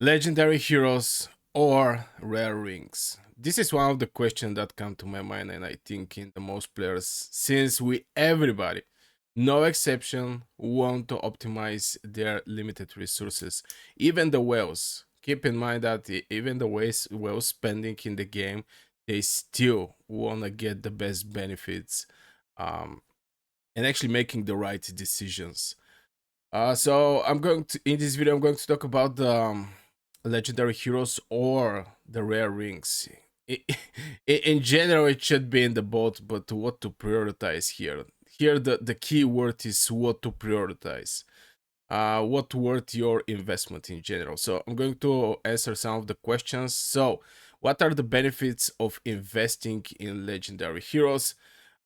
Legendary heroes or rare rings? This is one of the questions that come to my mind, and I think in the most players, since everybody, no exception, want to optimize their limited resources. Even the whales. Keep in mind that even the whales spending in the game, they still want to get the best benefits, um, and actually making the right decisions. So I'm going to in this video I'm going to talk about the legendary heroes or the rare rings. In general, it should be in the both, but what to prioritize here? Here, the key word is what to prioritize. What worth your investment in general? So I'm going to answer some of the questions. So, what are the benefits of investing in legendary heroes?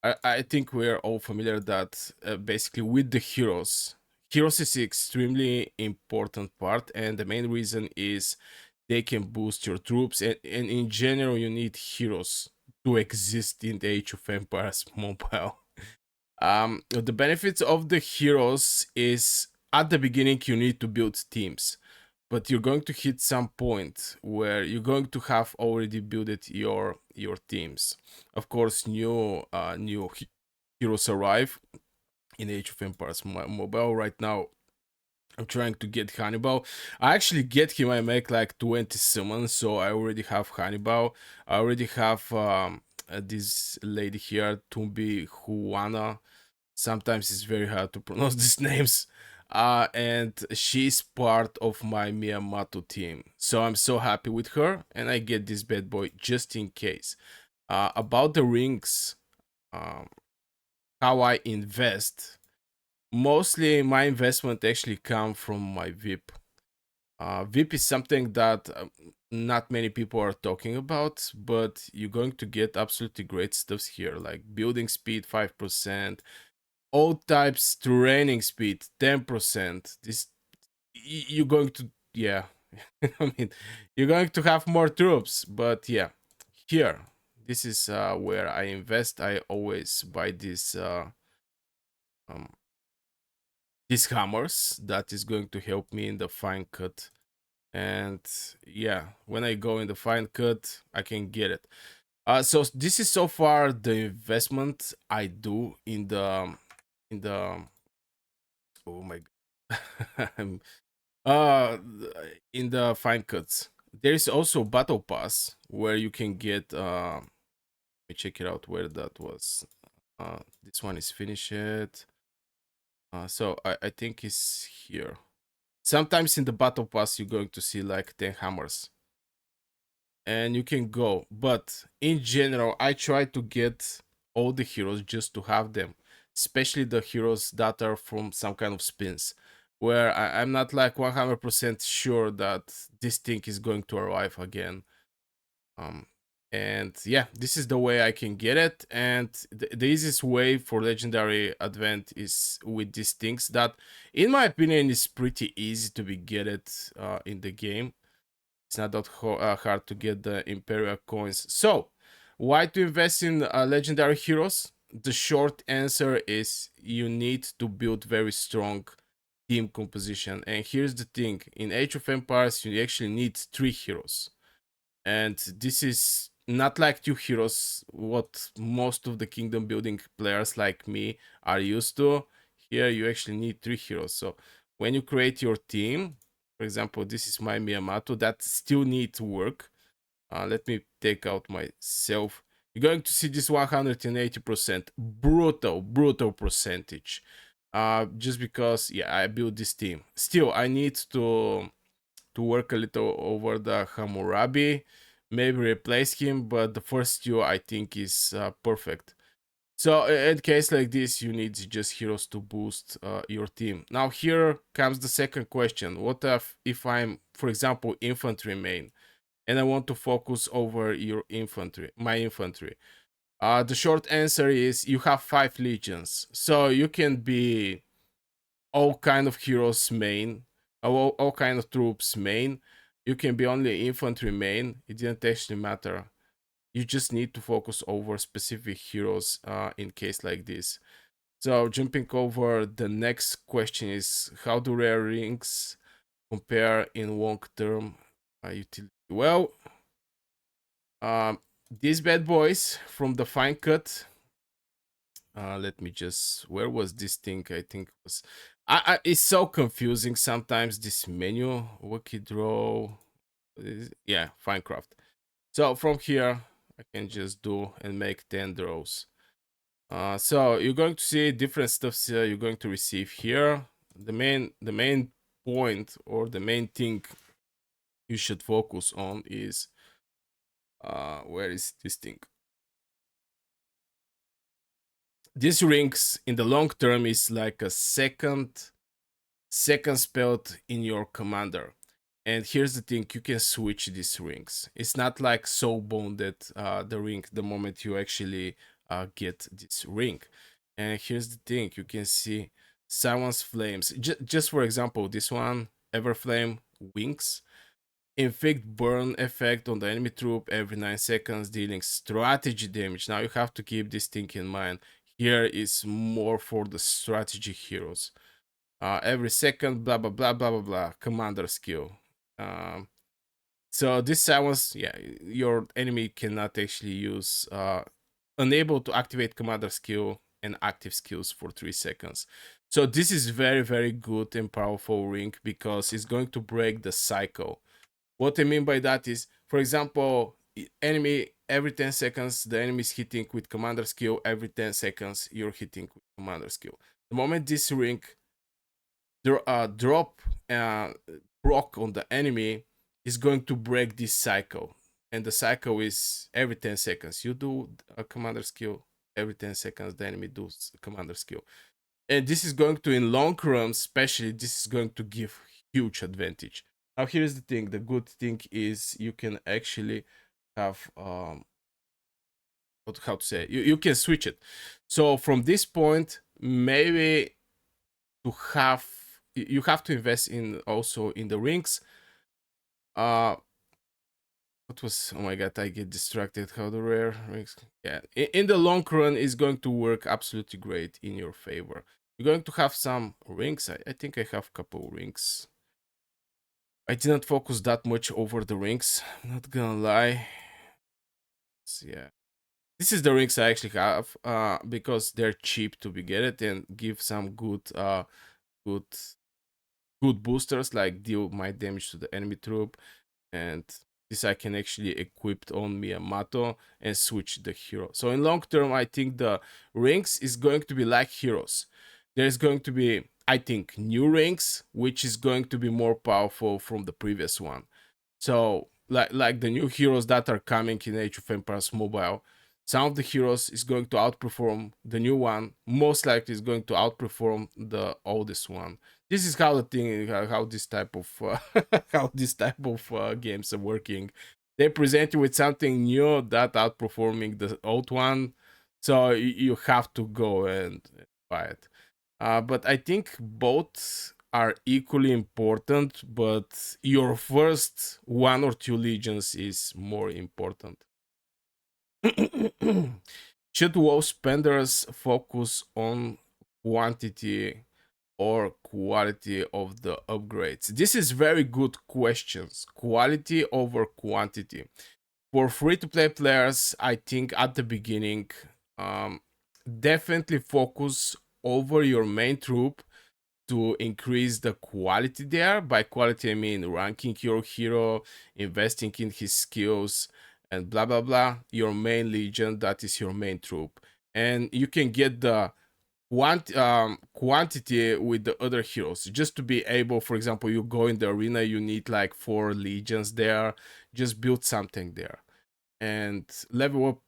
I think we're all familiar that basically with the heroes is extremely important part, and the main reason is they can boost your troops, and in general, you need heroes to exist in the Age of Empires mobile. The benefits of the heroes is at the beginning you need to build teams, but you're going to hit some point where you're going to have already built your teams. Of course, new heroes arrive in Age of Empires mobile right now. I'm trying to get Hannibal. I actually get him. I make like 20 summons, so I already have Hannibal. I already have this lady here, Tumbi Huana. Sometimes it's very hard to pronounce these names. And she's part of my Miyamoto team. So I'm so happy with her, and I get this bad boy just in case. About the rings, um, how I invest. Mostly my investment actually come from my VIP. VIP is something that not many people are talking about, but you're going to get absolutely great stuffs here, like building speed 5%, all types training speed 10%. This you're going to, yeah. I mean, you're going to have more troops, but yeah, here this is where I invest. I always buy um, these hammers that is going to help me in the fine cut. And yeah, when I go in the fine cut, I can get it. So this is so far the investment I do in the oh my god. uh in the fine cuts. There is also battle pass where you can get let me check it out where that was. This one is finished. So I think it's here. Sometimes in the battle pass you're going to see like 10 hammers and you can go, but in general I try to get all the heroes just to have them, especially the heroes that are from some kind of spins where I'm not like 100% sure that this thing is going to arrive again. um and yeah, this is the way I can get it, and the easiest way for legendary advent is with these things that in my opinion is pretty easy to be get it in the game. It's not that hard to get the Imperial coins. So, why to invest in legendary heroes? The short answer is you need to build very strong team composition. And here's the thing: in Age of Empires, you actually need 3 heroes, and this is not like 2 heroes, what most of the kingdom building players like me are used to. Here, you actually need 3 heroes. So, when you create your team, for example, this is my Miyamoto that still needs work. Let me take out myself. You're going to see this 180% brutal percentage. Just because, yeah, I built this team. Still, I need to work a little over the Hammurabi, maybe replace him, but the first 2 I think is perfect. So in case like this, you need just heroes to boost your team. Now here comes the second question: what if I'm, for example, infantry main, and I want to focus over my infantry? The short answer is you have 5 legions, so you can be all kind of heroes main, all kind of troops main. You can be only infantry main. It didn't actually matter. You just need to focus over specific heroes in case like this. So jumping over, the next question is how do rare rings compare in long term utility. Well, these bad boys from the fine cut. Let me just. Where was this thing? I think it was. It's so confusing sometimes. This menu, Wiki Draw. Yeah, Finecraft. So from here, I can just do and make 10 draws. So you're going to see different stuffs you're going to receive here. The main point or the main thing you should focus on is where is this thing? These rings in the long term is like a second spelled in your commander. And here's the thing, you can switch these rings. It's not like so bonded the ring the moment you actually get this ring. And here's the thing, you can see Silence Flames. Just for example, this one, Everflame Wings. Inflict burn effect on the enemy troop every 9 seconds, dealing strategy damage. Now you have to keep this thing in mind. Here is more for the strategy heroes. Every second, blah blah blah blah blah blah. Commander skill. So this silence, yeah, your enemy cannot actually use unable to activate commander skill and active skills for 3 seconds. So this is very good and powerful ring because it's going to break the cycle. What I mean by that is, for example, enemy every 10 seconds the enemy is hitting with commander skill, every 10 seconds you're hitting with commander skill. The moment this ring drop proc on the enemy is going to break this cycle, and the cycle is every 10 seconds you do a commander skill, every 10 seconds the enemy does a commander skill. And this is going to, in long run especially, this is going to give huge advantage. Now here's the thing, the good thing is you can actually have how to say, you can switch it. So from this point, maybe to have, you have to invest in also in the rings. What was, oh my god, I get distracted. How the rare rings, yeah, in the long run is going to work absolutely great in your favor. You're going to have some rings. I think I have a couple rings. I didn't focus that much over the rings, I'm not gonna lie. So, yeah, this is the rings I actually have because they're cheap to be get it and give some good good boosters, like deal might damage to the enemy troop, and this I can actually equip on Miyamoto and switch the hero. So in long term, I think the rings is going to be like heroes. There's going to be, I think, new rings, which is going to be more powerful from the previous one. So like the new heroes that are coming in Age of Empires Mobile, some of the heroes is going to outperform the new one. Most likely is going to outperform the oldest one. This is how the thing, how this type of how this type of games are working. They present you with something new that outperforming the old one, so you have to go and buy it. But I think both are equally important, but your first 1 or 2 legions is more important. Should WoW spenders focus on quantity or quality of the upgrades? This is very good questions. Quality over quantity. For free-to-play players, I think at the beginning, definitely focus over your main troop to increase the quality there. By quality, I mean ranking your hero, investing in his skills, and blah blah blah. Your main legion, that is your main troop, and you can get the quantity with the other heroes. Just to be able, for example, you go in the arena, you need like 4 legions there. Just build something there and level up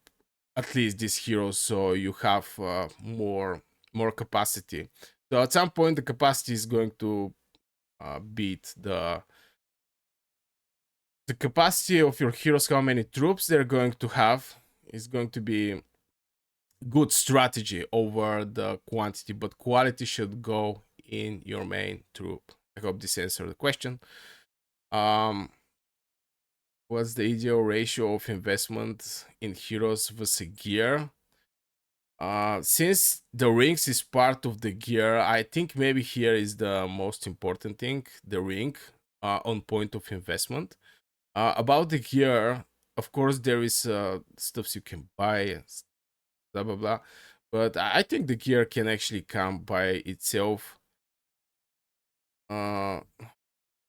at least these heroes so you have more capacity. So at some point, the capacity is going to beat the capacity of your heroes. How many troops they're going to have is going to be good strategy over the quantity, but quality should go in your main troop. I hope this answered the question. What's the ideal ratio of investment in heroes versus gear? Since the rings is part of the gear, I think maybe here is the most important thing, the ring on point of investment. About the gear, of course, there is stuffs you can buy and blah blah blah. But I think the gear can actually come by itself. Uh,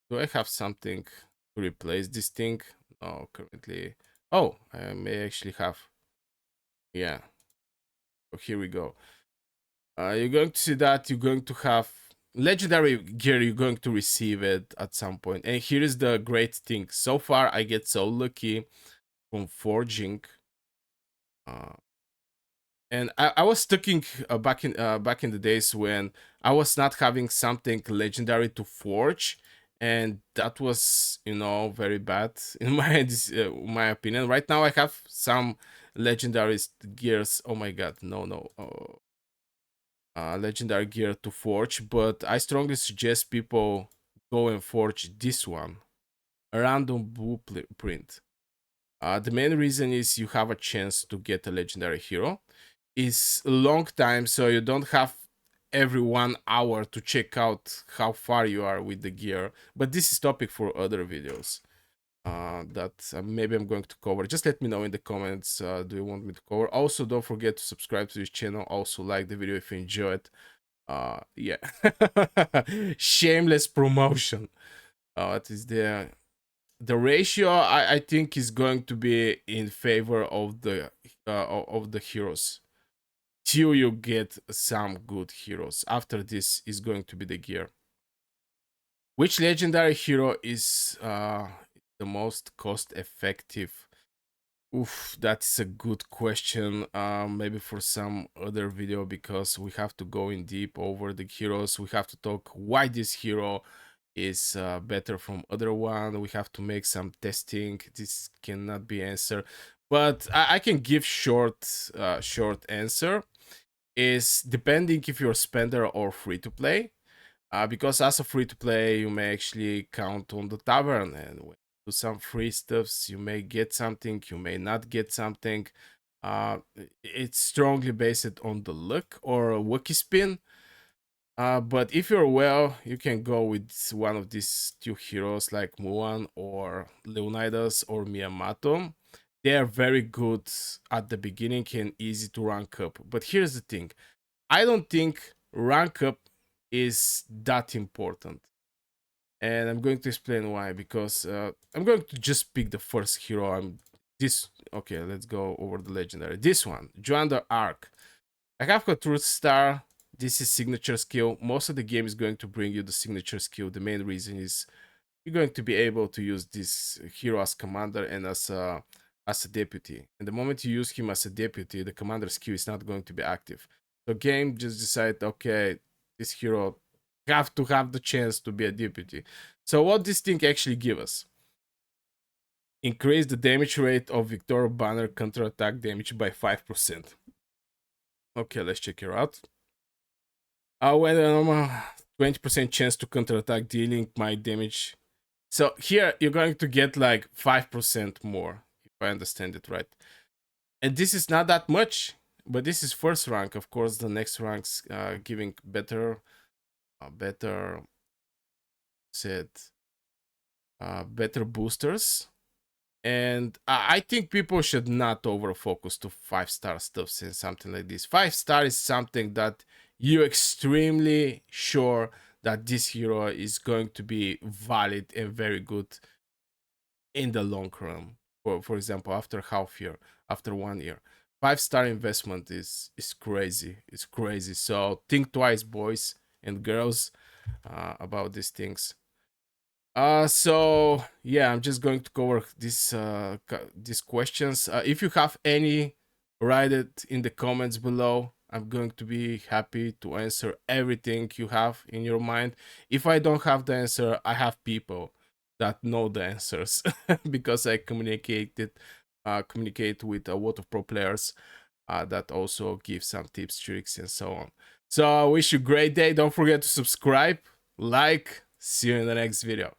do I have something to replace this thing? No, currently. Oh, I may actually have. Yeah. So here we go. You're going to see that you're going to have legendary gear. You're going to receive it at some point. And here is the great thing. So far, I get so lucky from forging. Uh, and I was thinking back in the days when I was not having something legendary to forge, and that was very bad in my opinion. Right now I have some legendary gears. Oh my god, no, legendary gear to forge, but I strongly suggest people go and forge this one, a random blueprint. The main reason is you have a chance to get a legendary hero. Is a long time, so you don't have every 1 hour to check out how far you are with the gear. But this is topic for other videos that maybe I'm going to cover. Just let me know in the comments. Do you want me to cover? Also, don't forget to subscribe to this channel. Also, like the video if you enjoy it. Yeah, shameless promotion. What is the ratio? I think is going to be in favor of the heroes till you get some good heroes. After this is going to be the gear. Which legendary hero is the most cost effective? Oof, that's a good question. Maybe for some other video, because we have to go in deep over the heroes. We have to talk why this hero is better from other one. We have to make some testing. This cannot be answered, but I can give short answer. Is depending if you're spender or free to play. Because as a free to play, you may actually count on the tavern, and when you do some free stuffs, you may get something, you may not get something. It's strongly based on the luck or a lucky spin. But if you're well, you can go with one of these two heroes like Muan or Leonidas or Miyamoto. They are very good at the beginning and easy to rank up. But here's the thing. I don't think rank up is that important. And I'm going to explain why. Because I'm going to just pick the first hero. Okay, let's go over the legendary. This one, Joanna Arc. I have got Truth Star. This is signature skill. Most of the game is going to bring you the signature skill. The main reason is you're going to be able to use this hero as commander and as a deputy. And the moment you use him as a deputy, the commander skill is not going to be active. The game just decided, okay, this hero have to have the chance to be a deputy. So what this thing actually give us? Increase the damage rate of Victor Banner counter-attack damage by 5%. Okay, let's check it out. When a normal 20% chance to counter-attack, dealing my damage. So here you're going to get like 5% more, if I understand it right. And this is not that much, but this is first rank. Of course, the next ranks giving better said better boosters. And I think people should not over focus to 5-star stuff and something like this. 5-star is something that you're extremely sure that this hero is going to be valid and very good in the long run. For example, after half year, after 1 year. 5-star investment is crazy. It's crazy. So think twice, boys and girls, about these things. So yeah, I'm just going to cover these questions. If you have any, write it in the comments below. I'm going to be happy to answer everything you have in your mind. If I don't have the answer, I have people that know the answers because I communicate with a lot of pro players that also give some tips, tricks, and so on. So I wish you a great day. Don't forget to subscribe, like. See you in the next video.